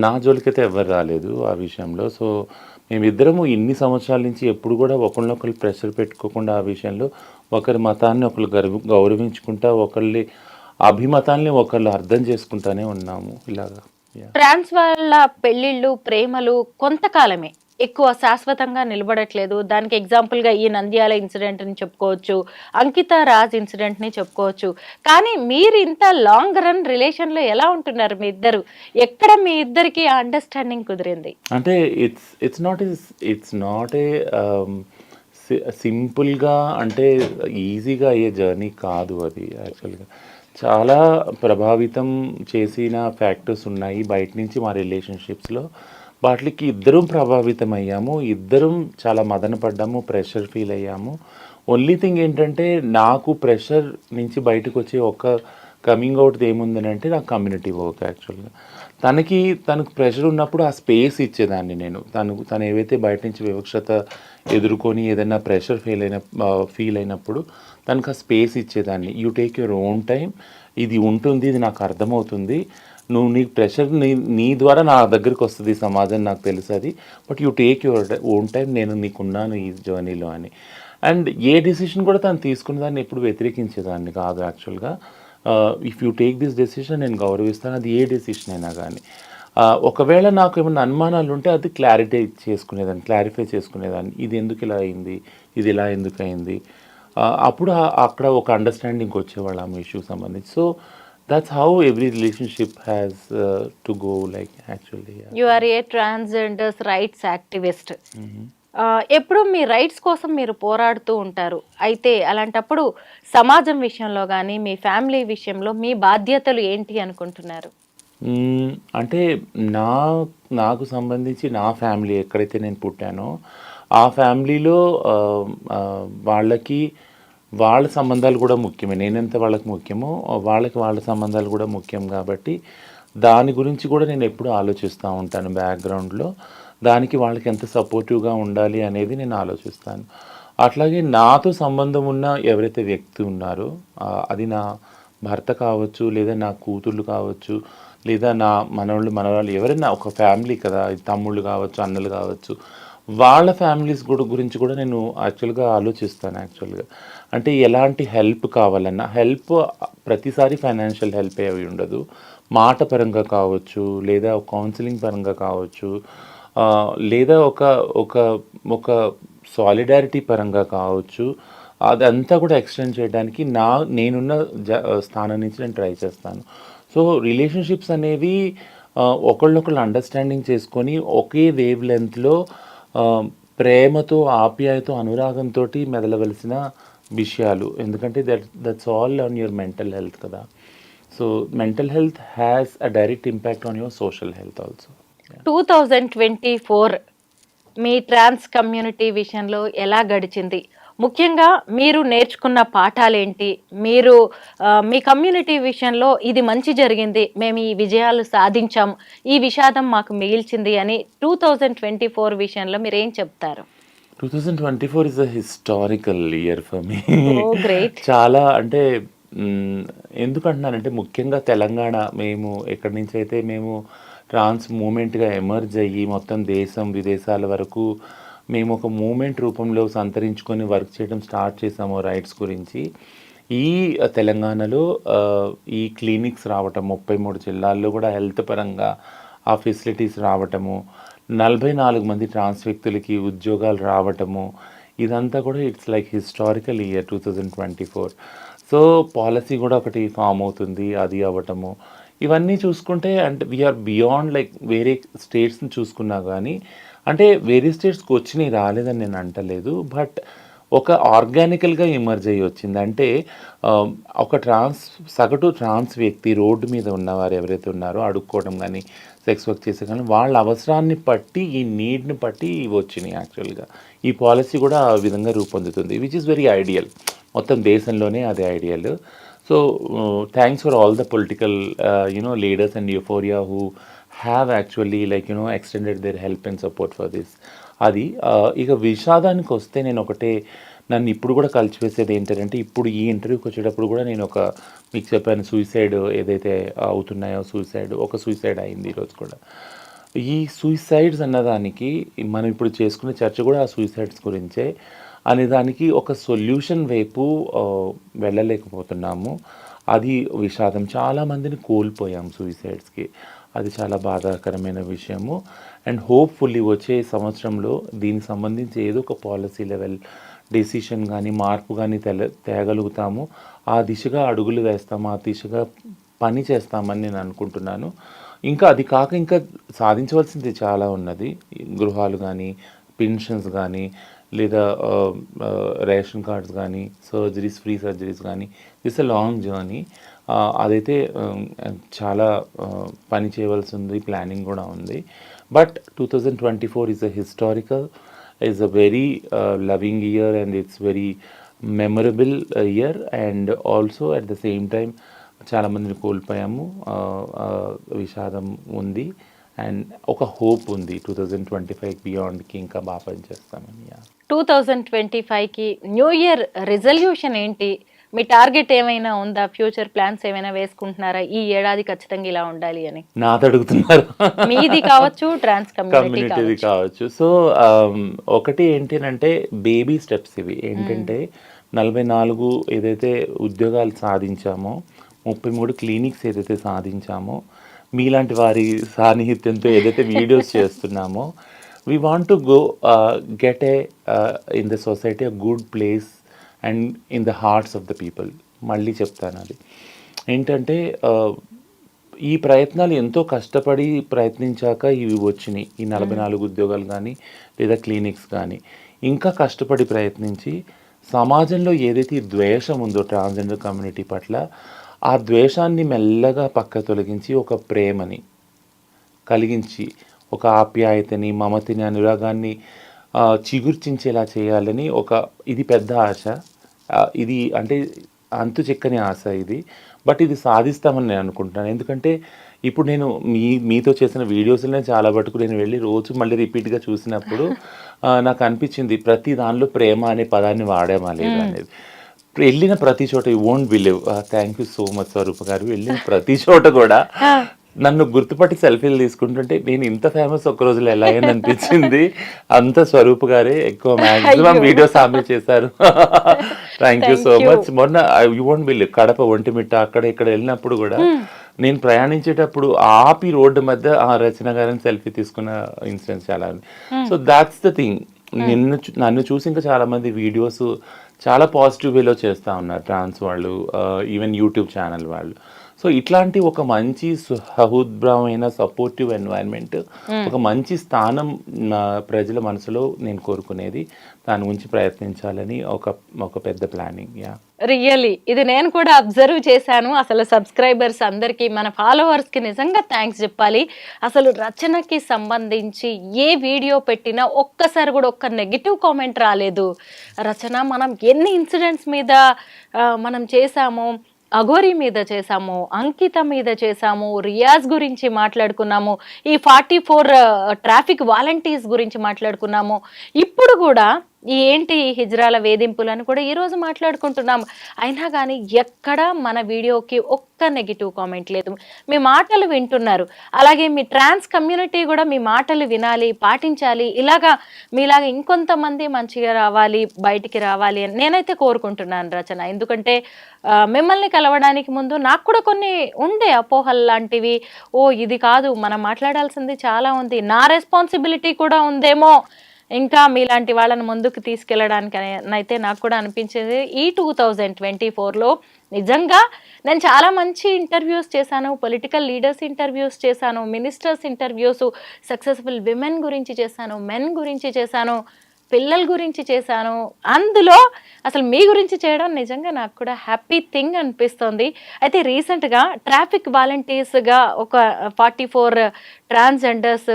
నా జోలికైతే ఎవరు రాలేదు ఆ విషయంలో. సో మేమిద్దరము ఇన్ని సంవత్సరాల నుంచి ఎప్పుడు కూడా ఒకరినొకరు ప్రెషర్ పెట్టుకోకుండా ఆ విషయంలో ఒకరి మతాన్ని ఒకరు గౌరవించుకుంటా, ఒకళ్ళ అభిమతాల్ని ఒకళ్ళు అర్థం చేసుకుంటానే ఉన్నాము ఇలాగా. ట్రాన్స్ వాళ్ళ పెళ్ళిళ్ళు ప్రేమలు కొంతకాలమే, ఎక్కువ శాశ్వతంగా నిలబడట్లేదు. దానికి ఎగ్జాంపుల్గా ఈ నంద్యాల ఇన్సిడెంట్ని చెప్పుకోవచ్చు, అంకిత రాజ్ ఇన్సిడెంట్ని చెప్పుకోవచ్చు. కానీ మీరు ఇంత లాంగ్ రన్ రిలేషన్లో ఎలా ఉంటున్నారు మీ ఇద్దరు? ఎక్కడ మీ ఇద్దరికి అండర్స్టాండింగ్ కుదిరింది? అంటే ఇట్స్ నాట్ ఏ సింపుల్గా అంటే ఈజీగా అయ్యే జర్నీ కాదు అది. యాక్చువల్గా చాలా ప్రభావితం చేసిన ఫ్యాక్టర్స్ ఉన్నాయి బయట నుంచి మా రిలేషన్షిప్స్లో. వాటికి ఇద్దరం ప్రభావితం అయ్యాము, ఇద్దరం చాలా మదన పడ్డాము, ప్రెషర్ ఫీల్ అయ్యాము. ఓన్లీ థింగ్ ఏంటంటే నాకు ప్రెషర్ నుంచి బయటకు వచ్చే ఒక కమింగ్ అవుట్ ఏముందని అంటే నాకు కమ్యూనిటీ వర్క్. యాక్చువల్గా తనకు ప్రెషర్ ఉన్నప్పుడు ఆ స్పేస్ ఇచ్చేదాన్ని నేను. తను ఏవైతే బయట నుంచి వివక్షత ఎదుర్కొని ఏదైనా ప్రెషర్ ఫీల్ అయినప్పుడు తనకు ఆ స్పేస్ ఇచ్చేదాన్ని. You take your own time, ఇది ఉంటుంది, ఇది నాకు అర్థమవుతుంది, నువ్వు నీ ప్రెషర్ నీ ద్వారా నా దగ్గరికి వస్తుంది సమాజం, నాకు తెలుసు అది, but you take your own time, నేను నీకున్నాను ఈ జర్నీలో అని. అండ్ ఏ డెసిషన్ కూడా తను తీసుకున్న దాన్ని ఎప్పుడు వ్యతిరేకించేదాన్ని కాదు. యాక్చువల్గా if you take this decision నేను గౌరవిస్తాను, అది ఏ డెసిషన్ అయినా కానీ. ఒకవేళ నాకు ఏమైనా అనుమానాలు ఉంటే అది క్లారిఫై చేసుకునేదాన్ని, ఇది ఎందుకు ఇలా అయింది, ఇది ఇలా ఎందుకు అయింది, అప్పుడు అక్కడ ఒక అండర్స్టాండింగ్ వచ్చేవాళ్ళం ఆ ఇష్యూకి సంబంధించి. So that's how every relationship has to go, like actually. Yeah. You are a transgender rights activist. ఎప్పుడు మీ రైట్స్ కోసం మీరు పోరాడుతూ ఉంటారు. అయితే అలాంటప్పుడు సమాజం విషయంలో కానీ మీ ఫ్యామిలీ విషయంలో మీ బాధ్యతలు ఏంటి అనుకుంటున్నారు? అంటే నాకు సంబంధించి నా ఫ్యామిలీ ఎక్కడైతే నేను పుట్టానో ఆ ఫ్యామిలీలో వాళ్ళ సంబంధాలు కూడా ముఖ్యమే. నేనెంత వాళ్ళకి ముఖ్యమో వాళ్ళ సంబంధాలు కూడా ముఖ్యం. కాబట్టి దాని గురించి కూడా నేను ఎప్పుడూ ఆలోచిస్తూ ఉంటాను బ్యాక్గ్రౌండ్లో. దానికి వాళ్ళకి ఎంత సపోర్టివ్గా ఉండాలి అనేది నేను ఆలోచిస్తాను. అట్లాగే నాతో సంబంధం ఉన్న ఎవరైతే వ్యక్తి ఉన్నారో అది నా భర్త కావచ్చు, లేదా నా కూతుళ్ళు కావచ్చు, లేదా నా మనవాళ్ళు ఎవరైనా ఒక ఫ్యామిలీ కదా, తమ్ముళ్ళు కావచ్చు, అన్నలు కావచ్చు, వాళ్ళ ఫ్యామిలీస్ గురించి కూడా నేను యాక్చువల్గా ఆలోచిస్తాను. యాక్చువల్గా అంటే ఎలాంటి హెల్ప్ కావాలన్నా, హెల్ప్ ప్రతిసారి ఫైనాన్షియల్ హెల్ప్ అవి ఉండదు, మాట పరంగా కావచ్చు, లేదా కౌన్సిలింగ్ పరంగా కావచ్చు, లేదా ఒక సాలిడారిటీ పరంగా కావచ్చు, అదంతా కూడా ఎక్స్టెండ్ చేయడానికి నేనున్న స్థానం నుంచి నేను ట్రై చేస్తాను. సో రిలేషన్షిప్స్ అనేవి ఒకళ్ళొకళ్ళు అండర్స్టాండింగ్ చేసుకొని ఒకే వేవ్ లెంత్లో ప్రేమతో, ఆప్యాయతో, అనురాగంతో మెదలవలసిన విషయాలు. ఎందుకంటే that's all on your mental health కదా. So mental health has a direct impact on your social health also. 2024 మీ ట్రాన్స్ కమ్యూనిటీ విషయంలో ఎలా గడిచింది? ముఖ్యంగా మీరు నేర్చుకున్న పాఠాలేంటి? మీరు మీ కమ్యూనిటీ విషయంలో ఇది మంచి జరిగింది, మేము ఈ విజయాలు సాధించాం, ఈ విషాదం మాకు మిగిల్చింది అని 2024 విషయంలో మీరు ఏం చెప్తారు? 2024 is a historical year for me. Great. చాలా అంటే ఎందుకంటున్నానంటే ముఖ్యంగా తెలంగాణ, మేము ఎక్కడి నుంచి అయితే మేము ట్రాన్స్ మూమెంట్గా ఎమర్జ్ అయ్యి మొత్తం దేశం విదేశాల వరకు మేము ఒక మూమెంట్ రూపంలో సంతరించుకొని వర్క్ చేయడం స్టార్ట్ చేసాము రైట్స్ గురించి. ఈ తెలంగాణలో ఈ క్లినిక్స్ రావటం, 33 జిల్లాల్లో కూడా హెల్త్ పరంగా ఆ ఫెసిలిటీస్ రావటము, 44 మంది ట్రాన్స్ వ్యక్తులకి ఉద్యోగాలు రావటము, ఇదంతా కూడా it's like historical year 2024. So policy కూడా ఒకటి ఫామ్ అవుతుంది, అది అవ్వటము, ఇవన్నీ చూసుకుంటే అంటే వీఆర్ బియాండ్ లైక్ వేరే స్టేట్స్ని చూసుకున్నా కానీ, అంటే వేరే స్టేట్స్కి వచ్చినాయి రాలేదని నేను అంటలేదు, బట్ ఒక ఆర్గానికల్గా ఎమర్జ్ అయ్యి వచ్చింది. అంటే ఒక సగటు ట్రాన్స్ వ్యక్తి రోడ్డు మీద ఉన్నవారు ఎవరైతే ఉన్నారో అడుక్కోవడం కానీ సెక్స్ వర్క్ చేసే కానీ వాళ్ళ అవసరాన్ని బట్టి ఈ నీడ్ని బట్టి ఇవి వచ్చినాయి. యాక్చువల్గా ఈ పాలసీ కూడా ఆ విధంగా రూపొందుతుంది, విచ్ ఈస్ వెరీ ఐడియల్. మొత్తం దేశంలోనే అది ideal. So thanks for all the political leaders and euphoria who have actually extended their help and support for this. అది ఇక విషాదానికి వస్తే నేను ఒకటే, నన్ను ఇప్పుడు కూడా కలిసివేసేది ఏంటంటే, ఇప్పుడు ఈ ఇంటర్వ్యూకి వచ్చేటప్పుడు కూడా నేను మీకు చెప్పాను సూసైడ్ ఏదైతే అవుతున్నాయో, ఒక సూసైడ్ అయింది ఈరోజు కూడా. ఈ సూసైడ్స్ అన్నదానికి మనం ఇప్పుడు చేసుకునే చర్చ కూడా ఆ సూసైడ్స్ గురించే అనేదానికి ఒక సొల్యూషన్ వైపు వెళ్ళలేకపోతున్నాము. అది విషాదం. చాలామందిని కోల్పోయాం సూసైడ్స్కి. అది చాలా బాధాకరమైన విషయము. అండ్ హోప్ఫుల్లీ వచ్చే సంవత్సరంలో దీనికి సంబంధించి ఏదో ఒక పాలసీ లెవెల్ డెసిషన్ కానీ మార్పు కానీ తేగలుగుతాము. ఆ దిశగా అడుగులు వేస్తాము, ఆ దిశగా పని చేస్తామని నేను అనుకుంటున్నాను. ఇంకా అది కాక ఇంకా సాధించవలసింది చాలా ఉన్నది. గృహాలు కానీ, పెన్షన్స్ కానీ, లేదా రేషన్ కార్డ్స్ కానీ, ఫ్రీ సర్జరీస్ కానీ. This a long journey. అదైతే చాలా పని చేయవలసి ఉంది, ప్లానింగ్ కూడా ఉంది. But 2024 is is a very loving year, and it's very memorable year, and also at the same time చాలా మందిని కోల్పోయాము. విషాదం ఉంది అండ్ ఒక హోప్ ఉంది 2025 బియాండ్కి ఇంకా బాగా పనిచేస్తామని. 2025కి న్యూ ఇయర్ రిజల్యూషన్ ఏంటి? మీ టార్గెట్ ఏమైనా ఉందా? ఫ్యూచర్ ప్లాన్స్ ఏమైనా వేసుకుంటున్నారా? ఈ ఏడాది ఖచ్చితంగా ఇలా ఉండాలి అని. నాతో అడుగుతున్నారు. మీది కావచ్చు, ట్రాన్స్ కమ్యూనిటీ కావచ్చు. సో ఒకటి ఏంటంటే బేబీ స్టెప్స్ ఇవి. ఏంటంటే 44 ఏదైతే ఉద్యోగాలు సాధించామో, 33 క్లినిక్స్ ఏదైతే సాధించామో, మీలాంటి వారి సాన్నిహిత్యంతో ఏదైతే వీడియోస్ చేస్తున్నామో, we want to go get in the society a good place and in the hearts of the people. మళ్ళీ చెప్తాను, అది ఏంటంటే ఈ ప్రయత్నాలు ఎంతో కష్టపడి ప్రయత్నించాక ఇవి వచ్చినాయి. ఈ 44 ఉద్యోగాలు కానీ లేదా క్లినిక్స్ కానీ ఇంకా కష్టపడి ప్రయత్నించి సమాజంలో ఏదైతే ద్వేషం ఉందో ట్రాన్స్జెండర్ కమ్యూనిటీ పట్ల, ఆ ద్వేషాన్ని మెల్లగా పక్క తొలగించి ఒక ప్రేమని కలిగించి, ఒక ఆప్యాయతని, మమతని, అనురాగాన్ని చిగుర్చించేలా చేయాలని ఇది పెద్ద ఆశ. ఇది అంటే అంతు చెక్కని ఆశ ఇది. బట్ ఇది సాధిస్తామని నేను అనుకుంటున్నాను. ఎందుకంటే ఇప్పుడు నేను మీతో చేసిన వీడియోస్లోనే చాలా మటుకు నేను వెళ్ళి రోజు మళ్ళీ రిపీట్గా చూసినప్పుడు నాకు అనిపించింది ప్రతి దానిలో ప్రేమ అనే పదాన్ని వాడామా లేదా అనేది. వెళ్ళిన ప్రతి చోట you won't believe. Thank you so much Swaroopa garu. వెళ్ళిన ప్రతి చోట కూడా నన్ను గుర్తుపట్టి సెల్ఫీలు తీసుకుంటుంటే నేను ఇంత ఫేమస్ ఒక్క రోజులో ఎలా అని అనిపించింది. అంత స్వరూప్ గారే ఎక్కువ మ్యాక్సిమం వీడియోస్ ఆమె చేశారు. Thank you so much. మొన్న you won't believe, Kadapa, Vontimitta అక్కడ ఇక్కడ వెళ్ళినప్పుడు కూడా నేను ప్రయాణించేటప్పుడు ఆపి రోడ్డు మధ్య ఆ రచన గారిని సెల్ఫీ తీసుకున్న ఇన్సిడెంట్స్ చాలా ఉంది. So that's the thing. నన్ను చూసి ఇంకా చాలా మంది వీడియోస్ చాలా పాజిటివ్ వేలో చేస్తూ ఉన్నారు ట్రాన్స్ వాళ్ళు, ఈవెన్ యూట్యూబ్ ఛానల్ వాళ్ళు. సో ఇట్లాంటి ఒక మంచి సహృద్భమైన సపోర్టివ్ ఎన్వైరన్మెంట్, ఒక మంచి స్థానం ప్రజల మనసులో నేను కోరుకునేది. దాని గురించి ప్రయత్నించాలని ఒక పెద్ద ప్లానింగ్. రియల్లీ ఇది నేను కూడా అబ్జర్వ్ చేశాను. అసలు సబ్స్క్రైబర్స్ అందరికీ, మన ఫాలోవర్స్కి నిజంగా థ్యాంక్స్ చెప్పాలి. అసలు రచనకి సంబంధించి ఏ వీడియో పెట్టినా ఒక్కసారి కూడా ఒక్క నెగిటివ్ కామెంట్ రాలేదు. రచన మనం ఎన్ని ఇన్సిడెంట్స్ మీద మనం చేశామో, అఘోరి మీద చేసాము, అంకిత మీద చేసాము, రియాజ్ గురించి మాట్లాడుకున్నాము, ఈ 44 ట్రాఫిక్ వాలంటీర్స్ గురించి మాట్లాడుకున్నాము. ఇప్పుడు కూడా ఏంటి హిజ్రాల వేధింపులను కూడా ఈరోజు మాట్లాడుకుంటున్నాము. అయినా కానీ ఎక్కడ మన వీడియోకి ఒక్క నెగిటివ్ కామెంట్ లేదు. మీ మాటలు వింటున్నారు. అలాగే మీ ట్రాన్స్ కమ్యూనిటీ కూడా మీ మాటలు వినాలి, పాటించాలి. ఇలాగా మీలాగా ఇంకొంతమంది మంచిగా రావాలి, బయటికి రావాలి అని నేనైతే కోరుకుంటున్నాను రచన. ఎందుకంటే మిమ్మల్ని కలవడానికి ముందు నాకు కూడా కొన్ని ఉండే అపోహలు లాంటివి. ఇది కాదు, మనం మాట్లాడాల్సింది చాలా ఉంది, నా రెస్పాన్సిబిలిటీ కూడా ఉందేమో ఇంకా మీలాంటి వాళ్ళని ముందుకు తీసుకెళ్ళడానికి అయితే నాకు కూడా అనిపించేది. ఈ 2024లో నిజంగా నేను చాలా మంచి ఇంటర్వ్యూస్ చేశాను, పొలిటికల్ లీడర్స్ ఇంటర్వ్యూస్ చేశాను, మినిస్టర్స్ ఇంటర్వ్యూస్, సక్సెస్ఫుల్ విమెన్ గురించి చేశాను, మెన్ గురించి చేశాను. పిల్లల గురించి చేశాను, అందులో అసలు మీ గురించి చేయడం నిజంగా నాకు కూడా హ్యాపీ థింగ్ అనిపిస్తుంది. అయితే రీసెంట్గా ట్రాఫిక్ వాలంటీర్స్గా ఒక 44 ట్రాన్స్జెండర్స్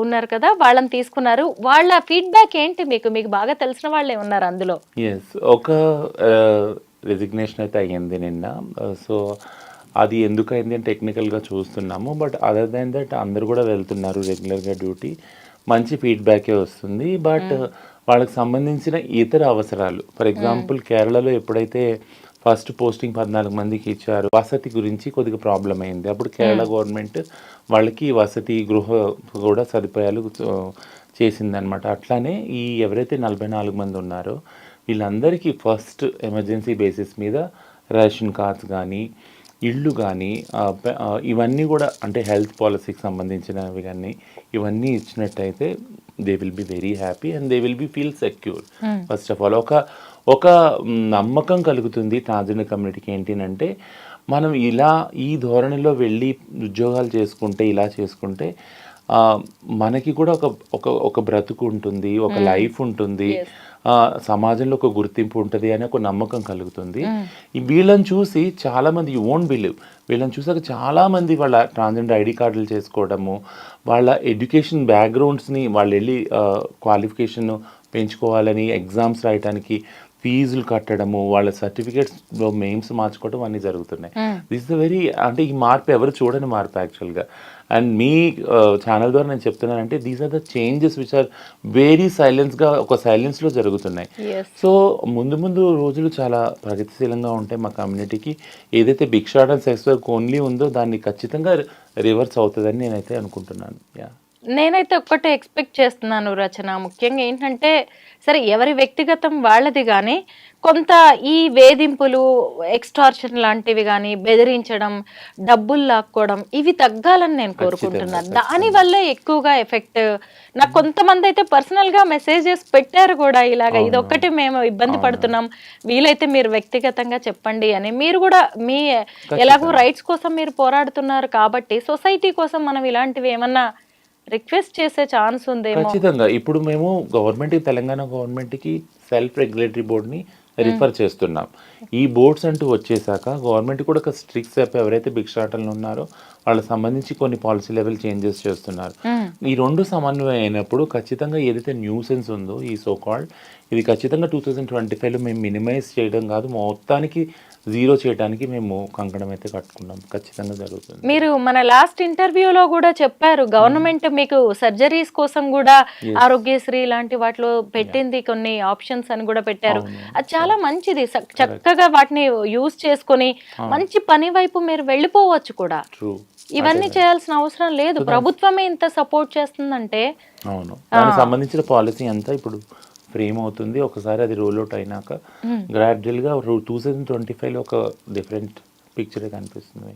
ఉన్నారు కదా, వాళ్ళని తీసుకున్నారు. వాళ్ళ ఫీడ్బ్యాక్ ఏంటి? మీకు బాగా తెలిసిన వాళ్ళే ఉన్నారు అందులో. ఎస్, ఒక రెసిగ్నేషన్ అయితే అయ్యింది నిన్న. సో అది ఎందుకు అయింది అని టెక్నికల్గా చూస్తున్నాము. బట్ అదర్ దాన్ దట్ అందరు కూడా వెళ్తున్నారు రెగ్యులర్గా డ్యూటీ. మంచి ఫీడ్బ్యాకే వస్తుంది. బట్ వాళ్ళకి సంబంధించిన ఇతర అవసరాలు, ఫర్ ఎగ్జాంపుల్ కేరళలో ఎప్పుడైతే ఫస్ట్ పోస్టింగ్ 14 మందికి ఇచ్చారు, వసతి గురించి కొద్దిగా ప్రాబ్లం అయింది. అప్పుడు కేరళ గవర్నమెంట్ వాళ్ళకి వసతి గృహ కూడా సదుపాయాలు చేసిందనమాట. అట్లానే ఈ ఎవరైతే 44 మంది ఉన్నారో వీళ్ళందరికీ ఫస్ట్ ఎమర్జెన్సీ బేసిస్ మీద రేషన్ కార్డ్స్ కానీ, ఇళ్ళు కానీ, ఇవన్నీ కూడా అంటే హెల్త్ పాలసీకి సంబంధించినవి కానీ ఇవన్నీ ఇచ్చినట్టయితే they will be very happy and they will be feel secure. First of all ఒక నమ్మకం కలుగుతుంది ట్రాన్స్జెండర్ కమ్యూనిటీకి. ఏంటంటే మనం ఇలా ఈ ధోరణిలో వెళ్ళి ఉద్యోగాలు చేసుకుంటే, ఇలా చేసుకుంటే మనకి కూడా ఒక బ్రతుకు ఉంటుంది, ఒక లైఫ్ ఉంటుంది, సమాజంలో ఒక గుర్తింపు ఉంటుంది అనే ఒక నమ్మకం కలుగుతుంది. వీళ్ళని చూసి చాలామంది, యూ వోంట్ బిలీవ్, వీళ్ళని చూసాక చాలామంది వాళ్ళ ట్రాన్స్జెండర్ ఐడి కార్డులు చేసుకోవడము, వాళ్ళ ఎడ్యుకేషన్ బ్యాక్గ్రౌండ్స్ని వాళ్ళు వెళ్ళి క్వాలిఫికేషన్ పెంచుకోవాలని ఎగ్జామ్స్ రాయడానికి ఫీజులు కట్టడము, వాళ్ళ సర్టిఫికేట్స్లో నేమ్స్ మార్చుకోవడం అన్నీ జరుగుతున్నాయి. దిస్ ఇస్ వెరీ, అంటే ఈ మార్పు ఎవరు చూడని మార్పు యాక్చువల్గా. అండ్ మీ ఛానల్ ద్వారా నేను చెప్తున్నానంటే these are the changes which are very సైలెన్స్గా, ఒక సైలెన్స్లో జరుగుతున్నాయి. సో ముందు రోజులు చాలా ప్రగతిశీలంగా ఉంటాయి మా కమ్యూనిటీకి. ఏదైతే భిక్షాటన సెక్స్ వర్క్ ఓన్లీ ఉందో దాన్ని ఖచ్చితంగా రివర్స్ అవుతుందని నేనైతే అనుకుంటున్నాను. నేనైతే ఒక్కటే ఎక్స్పెక్ట్ చేస్తున్నాను రచన, ముఖ్యంగా ఏంటంటే సరే ఎవరి వ్యక్తిగతం వాళ్ళది, కానీ కొంత ఈ వేధింపులు, ఎక్స్టార్షన్ లాంటివి కానీ, బెదిరించడం, డబ్బులు లాక్కోవడం, ఇవి తగ్గాలని నేను కోరుకుంటున్నాను. దానివల్లే ఎక్కువగా ఎఫెక్ట్. నాకు కొంతమంది అయితే పర్సనల్గా మెసేజెస్ పెట్టారు కూడా, ఇలాగ ఇదొక్కటి మేము ఇబ్బంది పడుతున్నాం, వీలైతే మీరు వ్యక్తిగతంగా చెప్పండి అని. మీరు కూడా మీ ఎలాగో రైట్స్ కోసం మీరు పోరాడుతున్నారు కాబట్టి సొసైటీ కోసం మనం ఇలాంటివి ఏమన్నా రిక్వెస్ట్ చేసే ఛాన్స్ ఉందేమో. ఖచ్చితంగా. ఇప్పుడు మేము తెలంగాణ గవర్నమెంట్కి సెల్ఫ్ రెగ్యులేటరీ బోర్డ్ని రిఫర్ చేస్తున్నాం. ఈ బోర్డ్స్ అంటూ వచ్చేసాక గవర్నమెంట్ కూడా ఒక స్ట్రిక్ట్ స్టెప్, ఎవరైతే భిక్షాటనలు ఉన్నారో వాళ్ళకి సంబంధించి కొన్ని పాలసీ లెవెల్ చేంజెస్ చేస్తున్నారు. ఈ రెండు సమన్వయం అయినప్పుడు ఖచ్చితంగా ఏదైతే న్యూసెన్స్ ఉందో ఈ సో కాల్డ్, ఇది ఖచ్చితంగా 2025లో మేము మినిమైజ్ చేయడం కాదు, మొత్తానికి జీరో చేయడానికి మేము కంకణం అయితే కట్టుకున్నాం. ఖచ్చితంగా జరుగుతుంది. మీరు మన లాస్ట్ ఇంటర్వ్యూలో కూడా చెప్పారు, గవర్నమెంట్ మీకు సర్జరీస్ కోసం కూడా ఆరోగ్యశ్రీ లాంటి వాటిలో పెట్టింది, కొన్ని ఆప్షన్స్ అని కూడా పెట్టారు. అది చాలా మంచిది. చక్కగా వాటిని యూజ్ చేసుకొని మంచి పని వైపు మీరు వెళ్ళిపోవచ్చు కూడా. ఇవన్నీ చేయాల్సిన అవసరం లేదు, ప్రభుత్వమే ఇంత సపోర్ట్ చేస్తుందంటే. అవును, దానికి సంబంధించిన పాలసీ అంతా ఇప్పుడు ఫ్రేమ్ అవుతుంది. ఒకసారి అది రోల్ అవుట్ అయినాక గ్రాడ్యువల్గా 2025లో ఒక డిఫరెంట్ పిక్చరే కనిపిస్తుంది.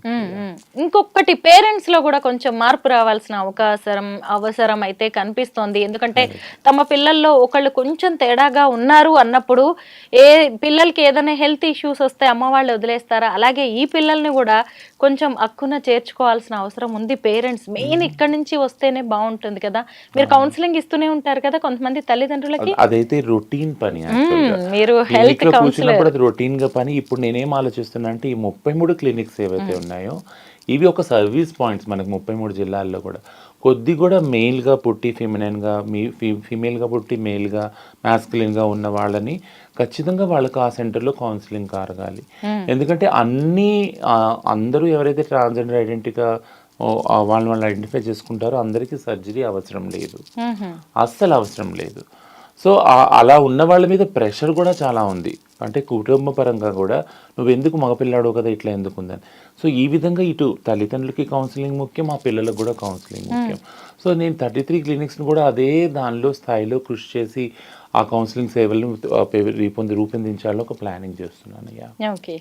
ఇంకొకటి, పేరెంట్స్ లో కూడా కొంచెం మార్పు రావాల్సిన అవసరం అయితే కనిపిస్తోంది. ఎందుకంటే తమ పిల్లల్లో ఒకళ్ళు కొంచెం తేడాగా ఉన్నారు అన్నప్పుడు పిల్లలకి ఏదైనా హెల్త్ ఇష్యూస్ వస్తే అమ్మ వాళ్ళు వదిలేస్తారా, అలాగే ఈ పిల్లల్ని కూడా కొంచెం అక్కున చేర్చుకోవాల్సిన అవసరం ఉంది పేరెంట్స్. మెయిన్ ఇక్కడ నుంచి వస్తేనే బాగుంటుంది కదా. మీరు కౌన్సిలింగ్ ఇస్తూనే ఉంటారు కదా కొంతమంది తల్లిదండ్రులకి. అదైతే రొటీన్ పని, మీరు హెల్త్ కూర్చున్నప్పుడు అది రొటీన్ గా పని. ఇప్పుడు నేనేం ఆలోచిస్తున్నా అంటే ఈ 33 క్లినిక్స్ ఏవైతే ఉన్నాయో ఇవి ఒక సర్వీస్ పాయింట్స్ మనకు 33 జిల్లాల్లో కూడా. కొద్ది కూడా మెయిల్గా పుట్టి ఫిమినైన్గా, ఫీమేల్గా పుట్టి మెయిల్గా, మ్యాస్కులిన్గా ఉన్న వాళ్ళని ఖచ్చితంగా వాళ్ళకి ఆ సెంటర్లో కౌన్సిలింగ్ కారగాలి. ఎందుకంటే అందరూ ఎవరైతే ట్రాన్స్జెండర్ ఐడెంటిటీగా వాళ్ళు ఐడెంటిఫై చేసుకుంటారో అందరికీ సర్జరీ అవసరం లేదు, అస్సలు అవసరం లేదు. సో అలా ఉన్న వాళ్ళ మీద ప్రెషర్ కూడా చాలా ఉంది. అంటే కుటుంబ పరంగా కూడా నువ్వెందుకు మగపిల్లాడో కదా ఇట్లా ఎందుకు ఉందని. సో ఈ విధంగా ఇటు తల్లిదండ్రులకి కౌన్సిలింగ్ ముఖ్యం, ఆ పిల్లలకు కూడా కౌన్సిలింగ్ ముఖ్యం. సో నేను 33 క్లినిక్స్ని కూడా అదే దానిలో స్థాయిలో కృషి చేసి ఆ కౌన్సిలింగ్ సేవలను రూపొందించాలని ఒక ప్లానింగ్ చేస్తున్నాను. ఓకే.